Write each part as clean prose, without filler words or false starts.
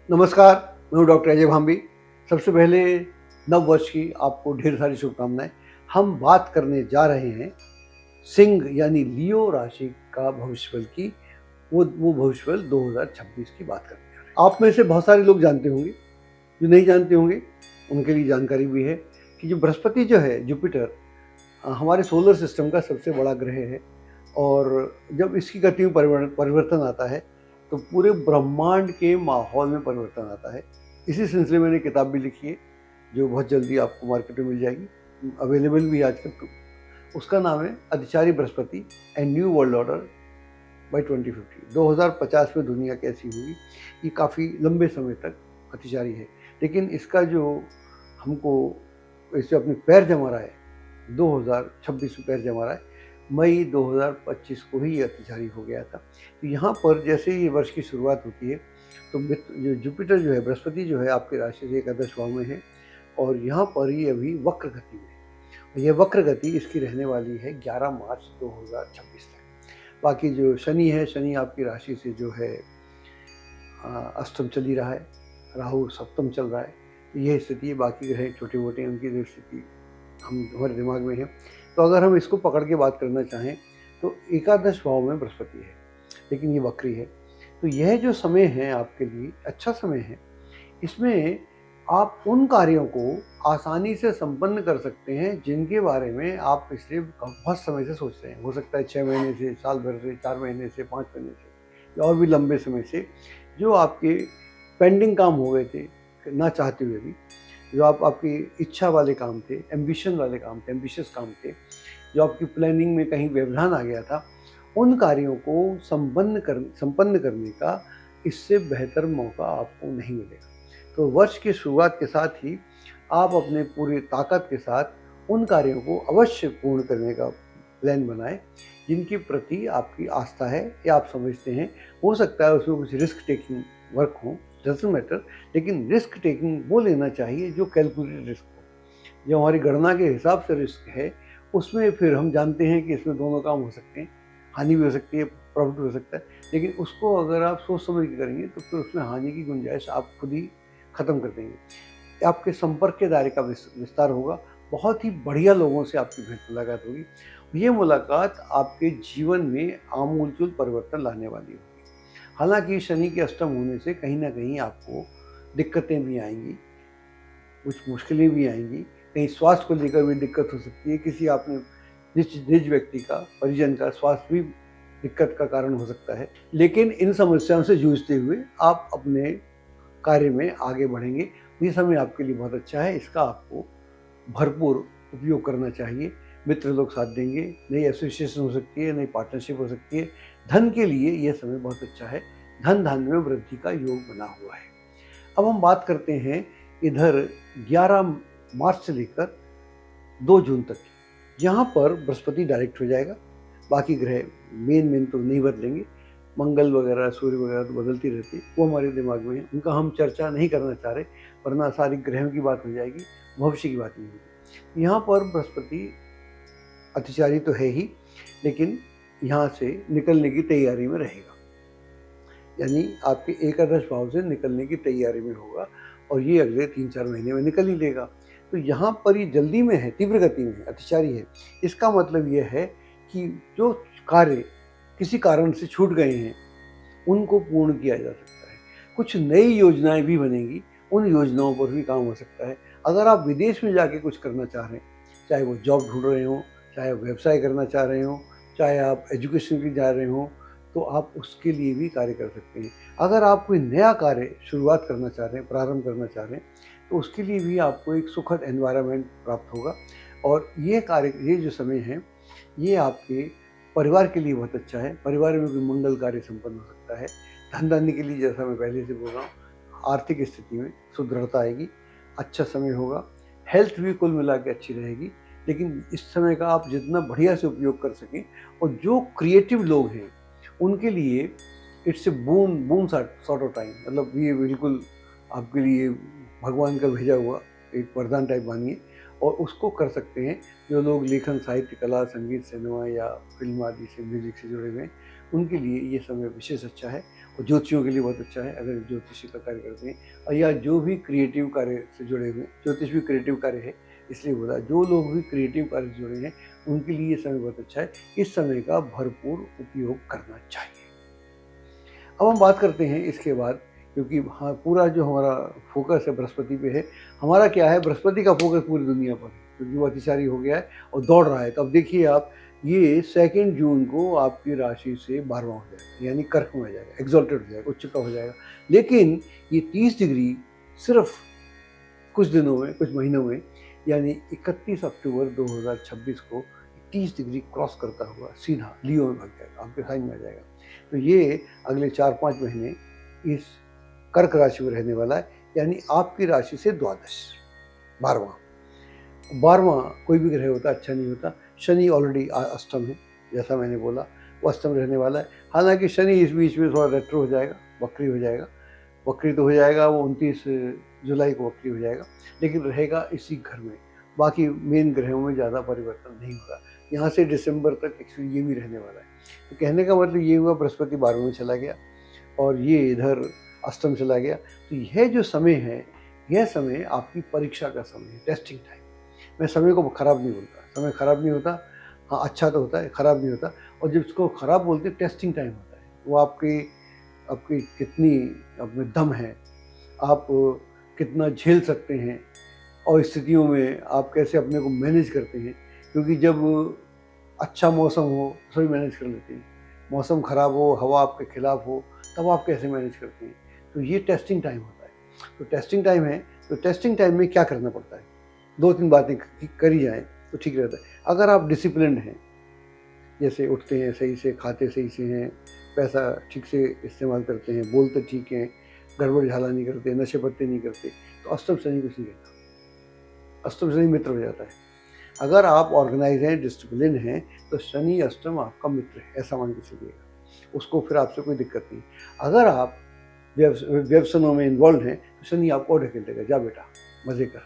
नमस्कार, मैं हूँ डॉक्टर अजय भांबी। सबसे पहले नव वर्ष की आपको ढेर सारी शुभकामनाएँ। हम बात करने जा रहे हैं सिंह यानी लियो राशि का भविष्यफल की, वो भविष्यफल 2026 की बात करने जा रहे हैं। आप में से बहुत सारे लोग जानते होंगे, जो नहीं जानते होंगे उनके लिए जानकारी भी है कि जो बृहस्पति जो है, जुपिटर हमारे सोलर सिस्टम का सबसे बड़ा ग्रह है और जब इसकी गति में परिवर्तन आता है तो पूरे ब्रह्मांड के माहौल में परिवर्तन आता है। इसी सिलसिले में मैंने किताब भी लिखी है जो बहुत जल्दी आपको मार्केट में मिल जाएगी, अवेलेबल भी है आजकल। तो उसका नाम है अतिचारी बृहस्पति and new world order by 2050। 2050 में दुनिया कैसी होगी, ये काफ़ी लंबे समय तक अतिचारी है, लेकिन इसका जो हमको इसे अपने पैर जमा रहा है, 2026 में पैर जमा रहा है। मई 2025 को ही ये अतिचारी हो गया था। तो यहाँ पर जैसे ही वर्ष की शुरुआत होती है तो जो जुपिटर जो है, बृहस्पति जो है आपकी राशि से एकादश भाव में है और यहाँ पर ये अभी वक्र गति में है। ये वक्र गति इसकी रहने वाली है 11 मार्च 2026 तक। बाकी जो शनि है, शनि आपकी राशि से जो है अष्टम चल ही रहा है, राहु सप्तम चल रहा है। ये स्थिति है। बाकी ग्रह छोटे मोटे उनकी जो स्थिति हमारे दिमाग में है। तो अगर हम इसको पकड़ के बात करना चाहें तो एकादश भाव में बृहस्पति है, लेकिन ये वक्री है। तो यह जो समय है आपके लिए अच्छा समय है। इसमें आप उन कार्यों को आसानी से संपन्न कर सकते हैं जिनके बारे में आप पिछले बहुत समय से सोच रहे हैं। हो सकता है 6 महीने से, साल भर से, 4 महीने से, 5 महीने से या और भी लंबे समय से, जो आपके पेंडिंग काम हो गए थे ना चाहते हुए भी, जो आपकी इच्छा वाले काम थे, एम्बिशन वाले काम थे, एम्बिशियस काम थे, जो आपकी प्लानिंग में कहीं व्यवधान आ गया था, उन कार्यों को संपन्न करने का इससे बेहतर मौका आपको नहीं मिलेगा। तो वर्ष की शुरुआत के साथ ही आप अपने पूरी ताकत के साथ उन कार्यों को अवश्य पूर्ण करने का प्लान बनाएं जिनके प्रति आपकी आस्था है या आप समझते हैं। हो सकता है उसमें कुछ रिस्क टेकिंग वर्क हो, डजंट मैटर, लेकिन रिस्क टेकिंग वो लेना चाहिए जो कैलकुलेटेड रिस्क हो। जो हमारी गणना के हिसाब से रिस्क है उसमें फिर हम जानते हैं कि इसमें दोनों काम हो सकते हैं, हानि भी हो सकती है, प्रॉफिट भी हो सकता है, लेकिन उसको अगर आप सोच समझ के करेंगे तो फिर उसमें हानि की गुंजाइश आप खुद ही ख़त्म कर देंगे। आपके संपर्क के दायरे का विस्तार होगा, बहुत ही बढ़िया लोगों से आपकी भेंट मुलाकात होगी। ये मुलाकात आपके जीवन में आमूलचूल परिवर्तन लाने वाली होगी। हालांकि शनि के अष्टम होने से कहीं ना कहीं आपको दिक्कतें भी आएंगी, कुछ मुश्किलें भी आएंगी, कहीं स्वास्थ्य को लेकर भी दिक्कत हो सकती है। किसी आपने निज व्यक्ति का, परिजन का स्वास्थ्य भी दिक्कत का कारण हो सकता है, लेकिन इन समस्याओं से जूझते हुए आप अपने कार्य में आगे बढ़ेंगे। ये समय आपके लिए बहुत अच्छा है, इसका आपको भरपूर उपयोग करना चाहिए। मित्र लोग साथ देंगे, नई एसोसिएशन हो सकती है, नई पार्टनरशिप हो सकती है। धन के लिए यह समय बहुत अच्छा है, धन धान्य में वृद्धि का योग बना हुआ है। अब हम बात करते हैं इधर 11 मार्च से लेकर 2 जून तक की। यहाँ पर बृहस्पति डायरेक्ट हो जाएगा, बाकी ग्रह मेन तो नहीं बदलेंगे। मंगल वगैरह, सूर्य वगैरह तो बदलती रहती है, वो हमारे दिमाग में है, उनका हम चर्चा नहीं करना चाह रहे, वरना सारी ग्रहों की बात हो जाएगी, भविष्य की बात नहीं होगी। यहाँ पर बृहस्पति अतिचारी तो है ही, लेकिन यहाँ से निकलने की तैयारी में रहेगा, यानी आपके एकादश भाव से निकलने की तैयारी में होगा और ये अगले 3-4 महीने में निकल ही लेगा। तो यहाँ पर ये जल्दी में है, तीव्र गति में है, अतिचारी है। इसका मतलब ये है कि जो कार्य किसी कारण से छूट गए हैं उनको पूर्ण किया जा सकता है। कुछ नई योजनाएं भी बनेंगी, उन योजनाओं पर भी काम हो सकता है। अगर आप विदेश में जाके कुछ करना चाह रहे हैं, चाहे वो जॉब ढूंढ रहे हो, चाहे व्यवसाय करना चाह रहे हो, चाहे आप एजुकेशन के लिए जा रहे हो, तो आप उसके लिए भी कार्य कर सकते हैं। अगर आप कोई नया कार्य शुरुआत करना चाह रहे हैं, प्रारंभ करना चाह रहे हैं, तो उसके लिए भी आपको एक सुखद एनवायरनमेंट प्राप्त होगा। और ये जो समय है, ये आपके परिवार के लिए बहुत अच्छा है। परिवार में कोई मंगल कार्य संपन्न हो सकता है। धन धान्य के लिए, जैसा मैं पहले से बोल रहा हूँ, आर्थिक स्थिति में सुदृढ़ता आएगी, अच्छा समय होगा। हेल्थ भी कुल मिला के अच्छी रहेगी, लेकिन इस समय का आप जितना बढ़िया से उपयोग कर सकें। और जो क्रिएटिव लोग हैं उनके लिए it's a boon sort of time, मतलब ये बिल्कुल आपके लिए भगवान का भेजा हुआ एक वरदान टाइप मानिए, और उसको कर सकते हैं। जो लोग लेखन, साहित्य, कला, संगीत, सिनेमा या फिल्म आदि से, म्यूजिक से जुड़े हुए हैं, उनके लिए ये समय विशेष अच्छा है। और ज्योतिषियों के लिए बहुत अच्छा है अगर ज्योतिषी का कार्य करते हैं, और या जो भी क्रिएटिव कार्य से जुड़े हुए हैं, ज्योतिष भी क्रिएटिव कार्य है इसलिए बोला, जो लोग भी क्रिएटिव कार्य से जुड़े हैं उनके लिए ये समय बहुत अच्छा है। इस समय का भरपूर उपयोग करना चाहिए। अब हम बात करते हैं इसके बाद, क्योंकि हाँ पूरा जो हमारा फोकस है बृहस्पति पे है। हमारा क्या है, बृहस्पति का फोकस पूरी दुनिया पर है क्योंकि वो अतिशारी हो गया है और दौड़ रहा है। तो अब देखिए आप, ये 2 जून को आपकी राशि से 12वां हो जाएगा, यानी कर्क में हो जाएगा, एग्जॉल्टेड हो जाएगा, उच्च का हो जाएगा। लेकिन ये 30 डिग्री सिर्फ कुछ दिनों में, कुछ महीनों में, यानी 31 अक्टूबर 2026 को 30 डिग्री क्रॉस करता हुआ सीधा लियो में भाग जाएगा, आपके साइन में आ जाएगा। तो ये अगले 4-5 महीने इस कर्क राशि में रहने वाला है, यानी आपकी राशि से द्वादश 12वां कोई भी ग्रह होता अच्छा नहीं होता। शनि ऑलरेडी अष्टम है, जैसा मैंने बोला वो अष्टम रहने वाला है। हालांकि शनि इस बीच में थोड़ा रेट्रो हो जाएगा, वक्री हो जाएगा, वक्री तो हो जाएगा, वो 29 जुलाई को वक्री हो जाएगा, लेकिन रहेगा इसी घर में। बाकी मेन ग्रहों में ज़्यादा परिवर्तन नहीं होगा। यहाँ से दिसंबर तक एक्चुअली ये भी रहने वाला है। तो कहने का मतलब ये हुआ, बृहस्पति 12वें में चला गया और ये इधर अष्टम चला गया। तो यह जो समय है, यह समय आपकी परीक्षा का समय है, टेस्टिंग टाइम। मैं समय को खराब नहीं बोलता, समय खराब नहीं होता, हाँ अच्छा तो होता है, खराब नहीं होता। और जब इसको खराब बोलते हैं, टेस्टिंग टाइम होता है। वो आपकी कितनी आप में दम है, आप कितना झेल सकते हैं और स्थितियों में आप कैसे अपने को मैनेज करते हैं। क्योंकि जब अच्छा मौसम हो सभी मैनेज कर लेते हैं, मौसम ख़राब हो, हवा आपके खिलाफ हो, तब आप कैसे मैनेज करते हैं। तो ये टेस्टिंग टाइम होता है। तो टेस्टिंग टाइम है, तो टेस्टिंग टाइम में क्या करना पड़ता है, 2-3 बातें करी जाएँ तो ठीक रहता है। अगर आप डिसिप्लिन्ड हैं, जैसे उठते हैं सही से, खाते सही से हैं, पैसा ठीक से इस्तेमाल करते हैं, बोलते ठीक हैं, गड़बड़ झाला नहीं करते, नशे पत्ते नहीं करते, तो अष्टम शनि कुछ नहीं कहता, अष्टम शनि मित्र हो जाता है। अगर आप ऑर्गेनाइज हैं, डिसिप्लिन हैं, तो शनि अष्टम आपका मित्र है, ऐसा मान के चलिएगा। उसको फिर आपसे कोई दिक्कत नहीं। अगर आप व्यवसायों में इन्वॉल्व हैं तो शनि आपको ढकेल देगा, जा बेटा मज़े कर,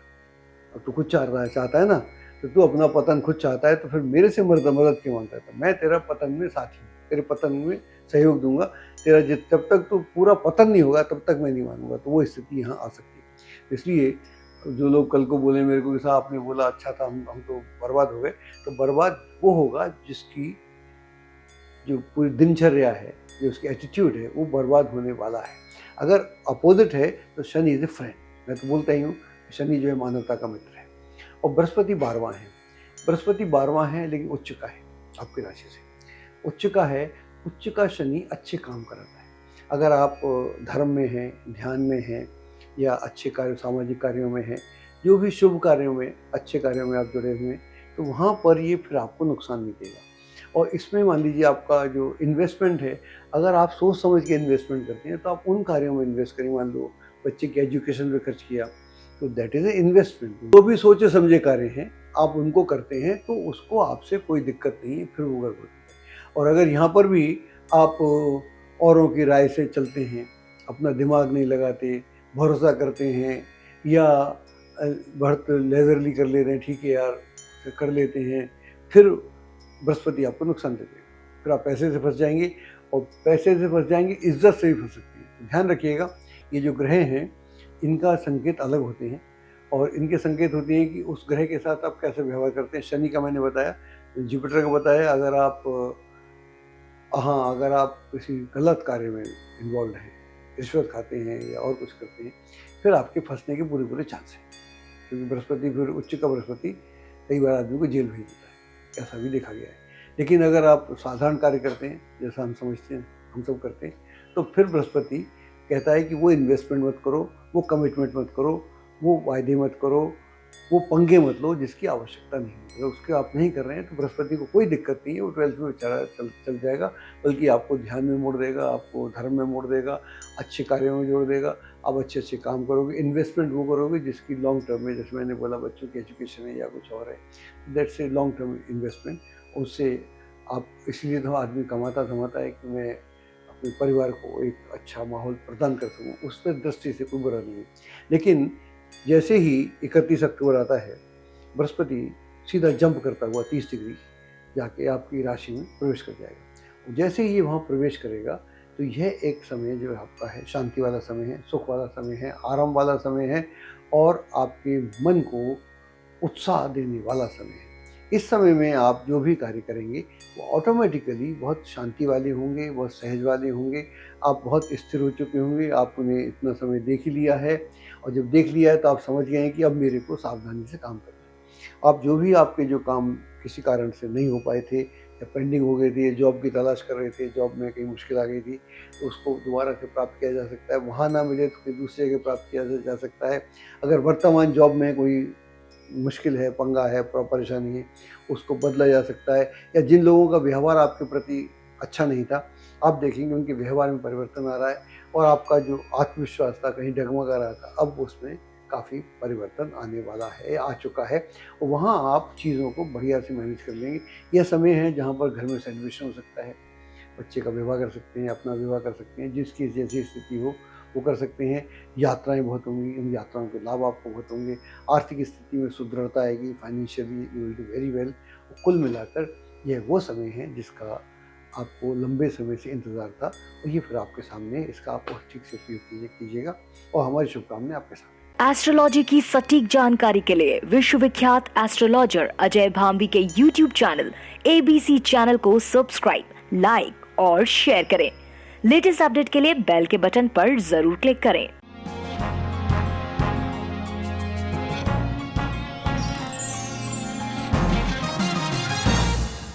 अब तू खुद चाहता है ना, तो तू अपना पतन खुद चाहता है, तो फिर मेरे से मदद क्यों मांगता है। तो मैं तेरा पतन में साथी हूँ, तेरे पतन में सहयोग दूंगा, तेरा जब तक तू पूरा पतन नहीं होगा तब तक मैं नहीं मानूंगा। तो वो स्थिति यहाँ आ सकती है। इसलिए जो लोग कल को बोले मेरे को कि साहब आपने बोला अच्छा था, हम तो बर्बाद हो गए, तो बर्बाद वो होगा जिसकी जो पूरी दिनचर्या है, जो उसकी एटीट्यूड है, वो बर्बाद होने वाला है। अगर अपोजिट है तो शनि इज ए फ्रेंड। मैं तो बोलता ही हूँ, शनि जो है मानवता का मित्र है। और बृहस्पति 12वां है, बृहस्पति 12वां है लेकिन उच्च का है, आपकी राशि से उच्च का है। उच्च का शनि अच्छे काम कराता है। अगर आप धर्म में हैं, ध्यान में हैं, या अच्छे कार्य, सामाजिक कार्यों में हैं, जो भी शुभ कार्यों में, अच्छे कार्यों में आप जुड़े हुए हैं, तो वहाँ पर ये फिर आपको नुकसान नहीं देगा। और इसमें मान लीजिए आपका जो इन्वेस्टमेंट है, अगर आप सोच समझ के इन्वेस्टमेंट करते हैं तो आप उन कार्यों में इन्वेस्ट करें। मान लो बच्चे की एजुकेशन पे खर्च किया, तो दैट इज़ ए इन्वेस्टमेंट। जो भी सोचे समझे कार्य हैं आप उनको करते हैं, तो उसको आपसे कोई दिक्कत नहीं है, फिर वो गड़बड़ होती है। और अगर यहाँ पर भी आप औरों की राय से चलते हैं, अपना दिमाग नहीं लगाते, भरोसा करते हैं, या बहुत लेजरली कर लेते हैं, ठीक है यार कर लेते हैं, फिर बृहस्पति आपको नुकसान दे देगा। फिर आप पैसे से फंस जाएंगे, और पैसे से फंस जाएंगे, इज्जत से भी फंस सकती है। ध्यान रखिएगा, ये जो ग्रह हैं इनका संकेत अलग होते हैं, और इनके संकेत होते हैं कि उस ग्रह के साथ आप कैसे व्यवहार करते हैं। शनि का मैंने बताया, जुपिटर का बताया। अगर आप किसी गलत कार्य में इन्वॉल्व हैं, रिश्वत खाते हैं या और कुछ करते हैं, फिर आपके फंसने के पूरे चांस हैं। क्योंकि बृहस्पति, फिर उच्च का बृहस्पति कई बार आदमी को जेल भेज देता है, ऐसा भी देखा गया है। लेकिन अगर आप साधारण कार्य करते हैं, जैसा हम समझते हैं, हम सब करते हैं, तो फिर बृहस्पति कहता है कि वो इन्वेस्टमेंट मत करो, वो कमिटमेंट मत करो, वो वायदे मत करो, वो पंगे मत लो जिसकी आवश्यकता नहीं है। अगर उसके आप नहीं कर रहे हैं तो बृहस्पति को कोई दिक्कत नहीं है, वो 12th में बेचारा चल जाएगा, बल्कि आपको ध्यान में मोड़ देगा, आपको धर्म में मोड़ देगा, अच्छे कार्यों में जोड़ देगा। आप अच्छे काम करोगे, इन्वेस्टमेंट वो करोगे जिसकी लॉन्ग टर्म में, जैसे मैंने बोला बच्चों की एजुकेशन है या कुछ और है, that's a long term investment. उससे आप, इसलिए तो आदमी कमाता धमाता है कि मैं अपने परिवार को एक अच्छा माहौल प्रदान कर सकूँ, उस दृष्टि से कोई बुरा नहीं है। लेकिन जैसे ही 31 अक्टूबर आता है, बृहस्पति सीधा जंप करता हुआ 30 डिग्री जाके आपकी राशि में प्रवेश कर जाएगा। जैसे ही ये वहाँ प्रवेश करेगा, तो यह एक समय जो आपका है शांति वाला समय है, सुख वाला समय है, आराम वाला समय है और आपके मन को उत्साह देने वाला समय है। इस समय में आप जो भी कार्य करेंगे वो ऑटोमेटिकली बहुत शांति वाले होंगे, बहुत सहज वाले होंगे, आप बहुत स्थिर हो चुके होंगे, आपने इतना समय देख ही लिया है और जब देख लिया है तो आप समझ गए हैं कि अब मेरे को सावधानी से काम करना है। आप जो भी आपके जो काम किसी कारण से नहीं हो पाए थे या पेंडिंग हो गए थे, जॉब की तलाश कर रहे थे, जॉब में कहीं मुश्किल आ गई थी, तो उसको दोबारा से प्राप्त किया जा सकता है। वहाँ ना मिले तो कहीं दूसरी जगह प्राप्त किया जा सकता है। अगर वर्तमान जॉब में कोई मुश्किल है, पंगा है, परेशानी है, उसको बदला जा सकता है। या जिन लोगों का व्यवहार आपके प्रति अच्छा नहीं था, आप देखेंगे उनके व्यवहार में परिवर्तन आ रहा है और आपका जो आत्मविश्वास था, कहीं डगमगा रहा था, अब उसमें काफ़ी परिवर्तन आने वाला है, आ चुका है और वहाँ आप चीज़ों को बढ़िया से मैनेज कर लेंगे। यह समय है जहाँ पर घर में सेलिब्रेशन हो सकता है, बच्चे का विवाह कर सकते हैं, अपना विवाह कर सकते हैं, जिसकी जैसी स्थिति हो वो कर सकते हैं। यात्राएँ बहुत होंगी, उन यात्राओं के लाभ आपको बहुत होंगे। आर्थिक स्थिति में सुदृढ़ता आएगी, financially you will do very well. कुल मिलाकर यह वो समय है जिसका आपको लंबे समय से इंतज़ार था और ये फिर आपके सामने है। इसका आप बहुत ठीक से उपयोग कीजिएगा और हमारी शुभकामनाएँ आपके साथ हैं। एस्ट्रोलॉजी की सटीक जानकारी के लिए विश्वविख्यात एस्ट्रोलॉजर अजय भांबी के YouTube चैनल ABC चैनल को सब्सक्राइब, लाइक और शेयर करें। लेटेस्ट अपडेट के लिए बेल के बटन पर जरूर क्लिक करें।